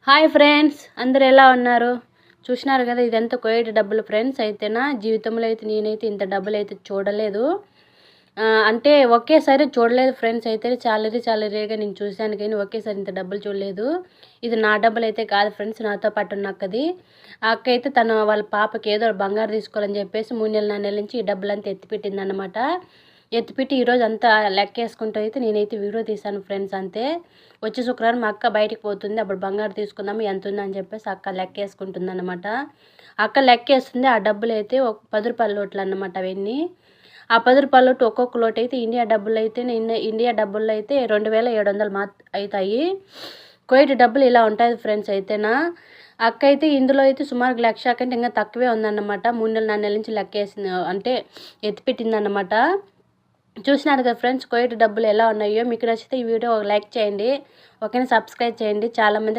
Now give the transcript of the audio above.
Hi friends, అందరు ఎలా ఉన్నారు? చూసినారు కదా, ఇదంతా కోవిడ్ డబ్బులు ఫ్రెండ్స్. అయితేనా జీవితంలో అయితే నేనైతే ఇంత డబ్బులు అయితే చూడలేదు. అంటే ఒకేసారి చూడలేదు ఫ్రెండ్స్. అయితే చాలా రేగా నేను చూశాను, కానీ ఒకేసారి ఇంత డబ్బులు చూడలేదు. ఇది నా డబ్బులు అయితే కాదు ఫ్రెండ్స్, నాతో పాటు ఉన్న అక్కది. ఆ అక్క అయితే వాళ్ళ పాపకి ఏదో బంగారు తీసుకోవాలని చెప్పేసి 3 నెలల 4 నెలల నుంచి ఈ డబ్బులంతా ఎత్తిపెట్టింది అనమాట. ఎత్తిపెట్టి ఈరోజు అంతా లెక్కేసుకుంటూ అయితే నేనైతే వీడియో తీశాను ఫ్రెండ్స్. అంతే వచ్చే శుక్రవారం మా అక్క బయటికి పోతుంది, అప్పుడు బంగారు తీసుకుందాము ఎంత ఉందని చెప్పేసి అక్క లెక్కేసుకుంటుంది అనమాట. అక్క లెక్కేస్తుంది. ఆ డబ్బులు అయితే ఒక 10 రూపాయల నోట్లు అన్నమాట అవన్నీ. ఆ 10 రూపాయల నోటు ఒక్కొక్క నోటు అయితే ఇండియా డబ్బుల్లో అయితే 2700 అవుతాయి. కువైట్ డబ్బులు ఇలా ఉంటుంది ఫ్రెండ్స్. అయితేనా అక్క అయితే ఇందులో అయితే సుమారు 1,00,000 కంటే ఇంకా తక్కువే ఉందన్నమాట. 3 నెలల 4 నెలల నుంచి లెక్కేసింది, అంటే ఎత్తిపెట్టిందన్నమాట. చూసినారు కదా ఫ్రెండ్స్, కువైట్ డబ్బులు ఎలా ఉన్నాయో. మీకు నచ్చితే ఈ వీడియో ఒక లైక్ చేయండి, ఓకేనా? సబ్స్క్రైబ్ చేయండి. చాలామంది